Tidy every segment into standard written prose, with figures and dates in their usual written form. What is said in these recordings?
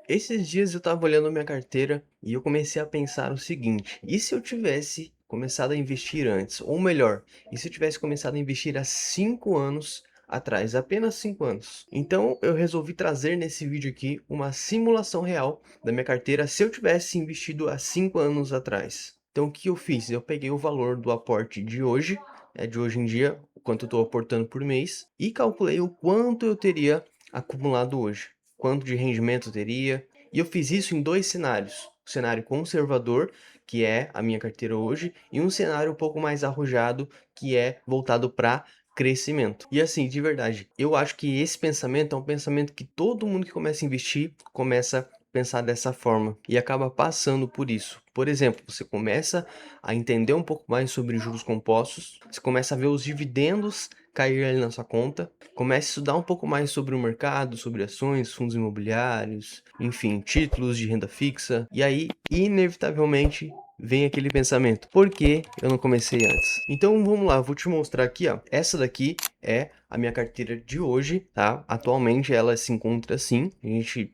Esses dias eu estava olhando minha carteira e eu comecei a pensar o seguinte: e se eu tivesse começado a investir antes? Ou melhor, e se eu tivesse começado a investir há 5 anos atrás, apenas 5 anos? Então eu resolvi trazer nesse vídeo aqui uma simulação real da minha carteira se eu tivesse investido há 5 anos atrás. Então o que eu fiz? Eu peguei o valor do aporte de hoje, de hoje em dia, o quanto eu estou aportando por mês, e calculei o quanto eu teria acumulado hoje, quanto de rendimento teria. E eu fiz isso em dois cenários: o cenário conservador, que é a minha carteira hoje, e um cenário um pouco mais arrojado, que é voltado para crescimento. E assim, de verdade, eu acho que esse pensamento é um pensamento que todo mundo que começa a investir começa a pensar dessa forma e acaba passando por isso. Por exemplo, você começa a entender um pouco mais sobre juros compostos, você começa a ver os dividendos cair ali na sua conta, comece a estudar um pouco mais sobre o mercado, sobre ações, fundos imobiliários, enfim, títulos de renda fixa, e aí, inevitavelmente, vem aquele pensamento: por que eu não comecei antes? Então vamos lá, eu vou te mostrar aqui, ó. Essa daqui é a minha carteira de hoje, tá? Atualmente ela se encontra assim. A gente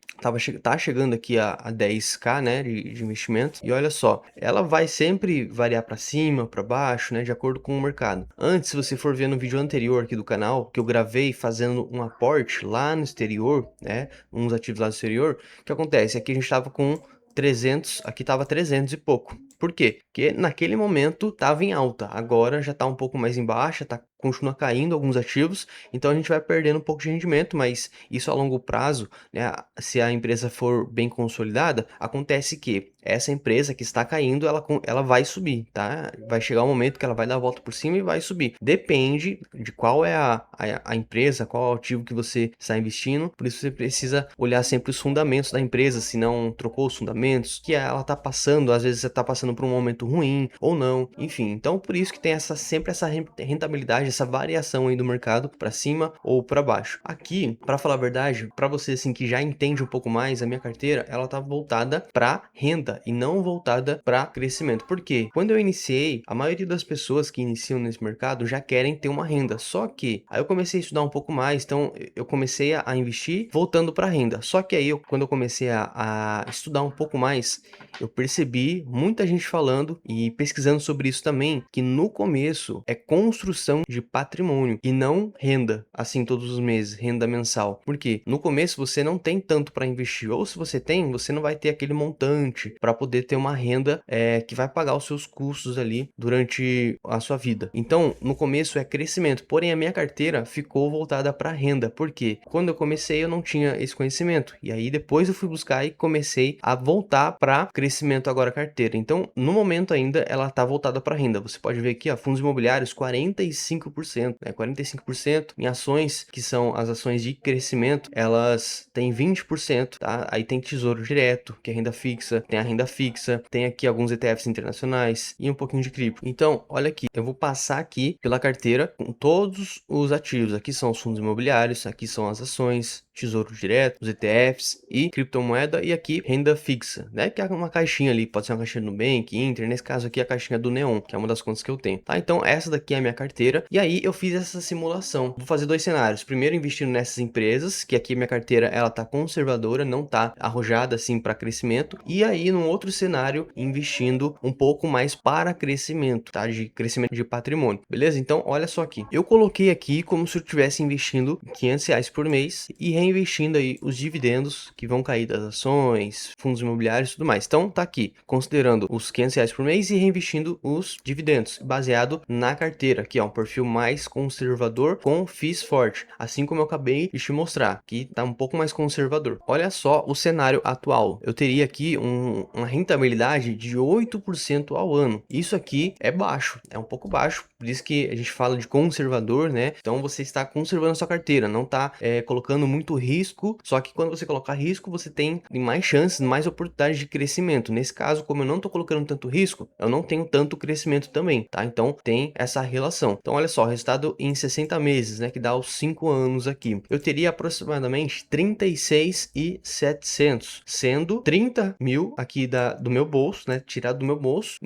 tá chegando aqui a 10k, né, de investimento. E olha só, ela vai sempre variar para cima, para baixo, né, de acordo com o mercado. Antes, se você for ver no vídeo anterior aqui do canal, que eu gravei fazendo um aporte lá no exterior, né, uns ativos lá do exterior, o que acontece? Aqui a gente tava com 300, aqui tava 300 e pouco. Por quê? Porque naquele momento tava em alta, agora já tá um pouco mais em baixa, continua caindo alguns ativos, então a gente vai perdendo um pouco de rendimento, mas isso a longo prazo, né, se a empresa for bem consolidada, acontece que essa empresa que está caindo, ela vai subir, tá? Vai chegar um momento que ela vai dar a volta por cima e vai subir. Depende de qual é a empresa, qual é o ativo que você está investindo, por isso você precisa olhar sempre os fundamentos da empresa, se não trocou os fundamentos, que ela está passando, às vezes você está passando por um momento ruim ou não, enfim. Então por isso que tem sempre essa rentabilidade, essa variação aí do mercado para cima ou para baixo. Aqui, para falar a verdade, para você assim que já entende um pouco mais, a minha carteira, ela tá voltada para renda e não voltada para crescimento. Por quê? Quando eu iniciei, a maioria das pessoas que iniciam nesse mercado já querem ter uma renda. Só que aí eu comecei a estudar um pouco mais, então eu comecei a investir voltando para renda. Só que aí quando eu comecei a estudar um pouco mais, eu percebi muita gente falando e pesquisando sobre isso também, que no começo é construção de patrimônio e não renda, assim todos os meses, renda mensal. Porque no começo você não tem tanto para investir, ou se você tem, você não vai ter aquele montante para poder ter uma renda que vai pagar os seus custos ali durante a sua vida. Então, no começo é crescimento, porém a minha carteira ficou voltada para renda, porque quando eu comecei eu não tinha esse conhecimento, e aí depois eu fui buscar e comecei a voltar para crescimento agora a carteira. Então, no momento ainda ela tá voltada para renda. Você pode ver aqui, ó, fundos imobiliários 45%, né? 45% em ações, que são as ações de crescimento, elas têm 20%, tá? Aí tem tesouro direto, que é renda fixa, tem a renda fixa, tem aqui alguns ETFs internacionais e um pouquinho de cripto. Então, olha aqui, eu vou passar aqui pela carteira com todos os ativos. Aqui são os fundos imobiliários, aqui são as ações, tesouro direto, os ETFs e criptomoeda, e aqui renda fixa, né? Que é uma caixinha ali, pode ser uma caixinha do Nubank, Inter, nesse caso aqui a caixinha do Neon, que é uma das contas que eu tenho, tá? Então essa daqui é a minha carteira, e aí eu fiz essa simulação. Vou fazer dois cenários: primeiro investindo nessas empresas, que aqui minha carteira ela tá conservadora, não tá arrojada assim para crescimento, e aí num outro cenário investindo um pouco mais para crescimento, tá? De crescimento de patrimônio, beleza? Então olha só aqui, eu coloquei aqui como se eu estivesse investindo R$ 500 por mês e reinvestindo aí os dividendos que vão cair das ações, fundos imobiliários e tudo mais. Então tá aqui, considerando os R$ 500 por mês e reinvestindo os dividendos, baseado na carteira, que é um perfil mais conservador com FIIs forte, assim como eu acabei de te mostrar, que tá um pouco mais conservador. Olha só o cenário atual, eu teria aqui uma rentabilidade de 8% ao ano. Isso aqui é baixo, é um pouco baixo, por isso que a gente fala de conservador, né? Então você está conservando a sua carteira, não tá colocando muito risco, só que quando você colocar risco, você tem mais chances, mais oportunidades de crescimento. Nesse caso, como eu não tô colocando tanto risco, eu não tenho tanto crescimento também, tá? Então tem essa relação. Então olha só, resultado em 60 meses, né, que dá os 5 anos aqui. Eu teria aproximadamente 36.700, sendo 30 mil aqui do meu bolso, né, tirado do meu bolso,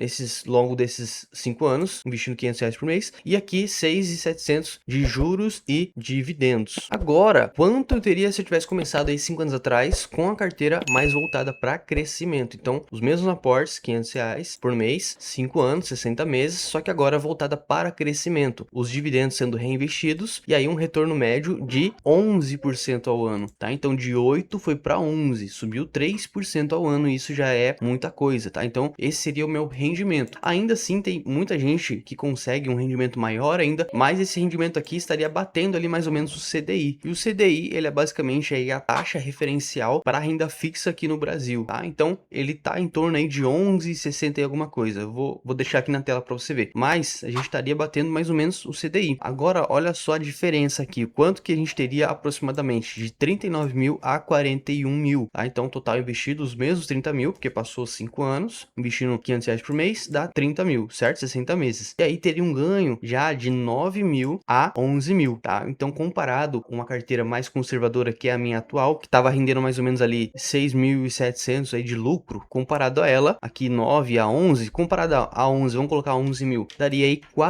longo desses 5 anos, investindo R$ 500 por mês, e aqui 6.700 de juros e dividendos. Agora, quanto eu teria seria se eu tivesse começado aí 5 anos atrás com a carteira mais voltada para crescimento. Então, os mesmos aportes, R$ 500 por mês, 5 anos, 60 meses, só que agora voltada para crescimento. Os dividendos sendo reinvestidos e aí um retorno médio de 11% ao ano, tá? Então, de 8 foi para 11, subiu 3% ao ano, e isso já é muita coisa, tá? Então, esse seria o meu rendimento. Ainda assim, tem muita gente que consegue um rendimento maior ainda, mas esse rendimento aqui estaria batendo ali mais ou menos o CDI. E o CDI, ele é basicamente aí a taxa referencial para a renda fixa aqui no Brasil, tá? Então, ele tá em torno aí de 11,60 e alguma coisa. Eu vou deixar aqui na tela para você ver. Mas a gente estaria batendo mais ou menos o CDI. Agora, olha só a diferença aqui. Quanto que a gente teria aproximadamente? De 39 mil a 41 mil, tá? Então, total investido os mesmos 30 mil, porque passou 5 anos, investindo R$ 500 por mês, dá 30 mil, certo? 60 meses. E aí teria um ganho já de 9 mil a 11 mil, tá? Então, comparado com uma carteira mais conservadora, que é a minha atual, que estava rendendo mais ou menos ali 6.700 aí de lucro, comparado a ela, aqui 9 a 11, comparado a 11, vamos colocar 11 mil, daria aí R$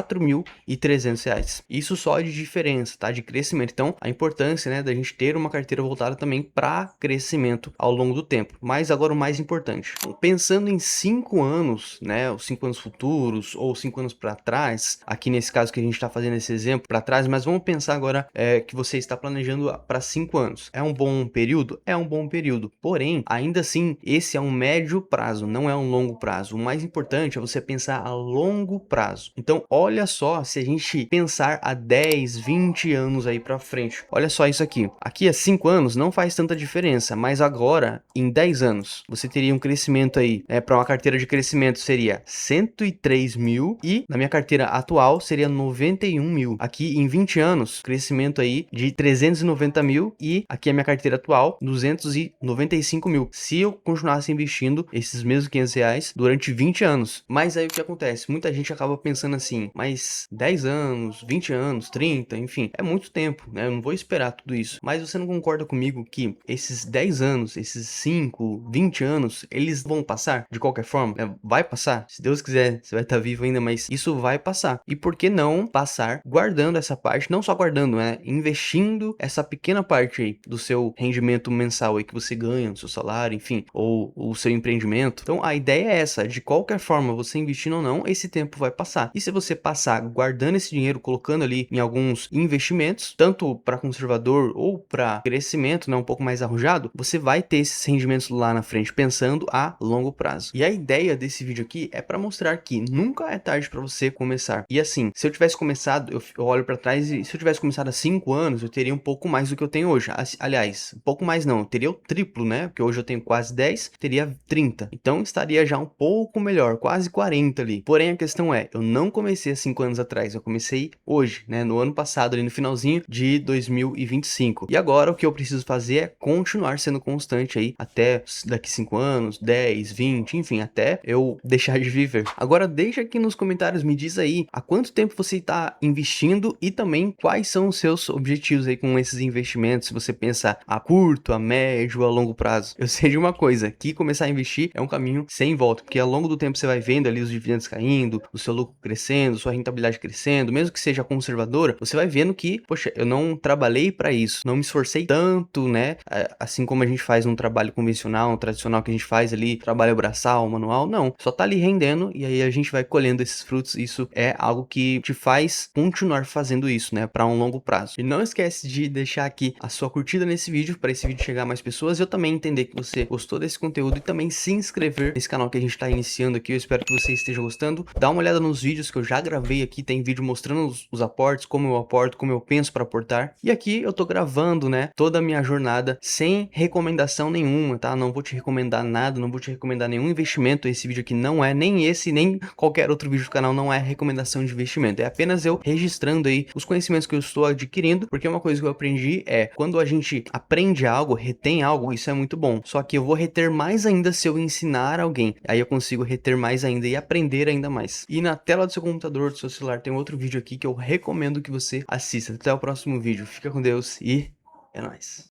4.300. Isso só de diferença, tá? De crescimento. Então, a importância, né, da gente ter uma carteira voltada também para crescimento ao longo do tempo. Mas agora o mais importante, pensando em 5 anos, né, os 5 anos futuros ou 5 anos para trás, aqui nesse caso que a gente está fazendo esse exemplo para trás, mas vamos pensar agora que você está planejando para 5 anos. É um bom período? É um bom período. Porém, ainda assim, esse é um médio prazo, não é um longo prazo. O mais importante é você pensar a longo prazo. Então, olha só, se a gente pensar a 10, 20 anos aí para frente. Olha só isso aqui. Aqui a 5 anos não faz tanta diferença, mas agora, em 10 anos, você teria um crescimento aí, para uma carteira de crescimento seria 103 mil e na minha carteira atual seria 91 mil. Aqui em 20 anos, crescimento aí de 390 mil e aqui a minha carteira atual, 295 mil. Se eu continuasse investindo esses mesmos R$ 500 durante 20 anos. Mas aí o que acontece? Muita gente acaba pensando assim, mas 10 anos, 20 anos, 30, enfim, é muito tempo, né? Eu não vou esperar tudo isso. Mas você não concorda comigo que esses 10 anos, esses 5, 20 anos, eles vão passar de qualquer forma? Vai passar. Se Deus quiser, você vai estar vivo ainda, mas isso vai passar. E por que não passar guardando essa parte? Não só guardando, né? Investindo essa pequena parte aí do seu rendimento mensal aí que você ganha, no seu salário, enfim, ou o seu empreendimento. Então a ideia é essa, de qualquer forma, você investindo ou não, esse tempo vai passar. E se você passar guardando esse dinheiro, colocando ali em alguns investimentos, tanto para conservador ou para crescimento, né, um pouco mais arrojado, você vai ter esses rendimentos lá na frente, pensando a longo prazo. E a ideia desse vídeo aqui é para mostrar que nunca é tarde para você começar. E assim, se eu tivesse começado, eu olho para trás e se eu tivesse começado há 5 anos, eu teria um pouco mais do que eu tenho hoje. Aliás, um pouco mais não, eu teria o triplo, né? Porque hoje eu tenho quase 10, teria 30. Então estaria já um pouco melhor, quase 40 ali. Porém, a questão é, eu não comecei há 5 anos atrás, eu comecei hoje, né? No ano passado, ali no finalzinho de 2025. E agora o que eu preciso fazer é continuar sendo constante aí até daqui 5 anos, 10, 20, enfim, até eu deixar de viver. Agora deixa aqui nos comentários, me diz aí há quanto tempo você está investindo e também quais são os seus objetivos aí com esses investimentos, se você pensa a curto, a médio, a longo prazo. Eu sei de uma coisa, que começar a investir é um caminho sem volta, porque ao longo do tempo você vai vendo ali os dividendos caindo, o seu lucro crescendo, sua rentabilidade crescendo, mesmo que seja conservadora, você vai vendo que, poxa, eu não trabalhei para isso, não me esforcei tanto, né? Assim como a gente faz um trabalho convencional, um tradicional que a gente faz ali, trabalho braçal, manual, não, só tá ali rendendo e aí a gente vai colhendo esses frutos. Isso é algo que te faz continuar fazendo isso, né, para um longo prazo. E não esquece de deixar aqui a sua curtida nesse vídeo, para esse vídeo chegar a mais pessoas e eu também entender que você gostou desse conteúdo e também se inscrever nesse canal que a gente tá iniciando aqui. Eu espero que você esteja gostando. Dá uma olhada nos vídeos que eu já gravei aqui, tem vídeo mostrando os aportes, como eu aporto, como eu penso para aportar. E aqui eu tô gravando, né, toda a minha jornada sem recomendação nenhuma, tá? Não vou te recomendar nada, não vou te recomendar nenhum investimento. Esse vídeo aqui não é, nem esse, nem qualquer outro vídeo do canal, não é recomendação de investimento. É apenas eu registrando aí os conhecimentos que eu estou adquirindo, porque uma coisa que eu aprendi é, quando a gente aprende algo, retém algo, isso é muito bom. Só que eu vou reter mais ainda se eu ensinar alguém. Aí eu consigo reter mais ainda e aprender ainda mais. E na tela do seu computador, do seu celular, tem outro vídeo aqui que eu recomendo que você assista. Até o próximo vídeo. Fica com Deus e é nóis.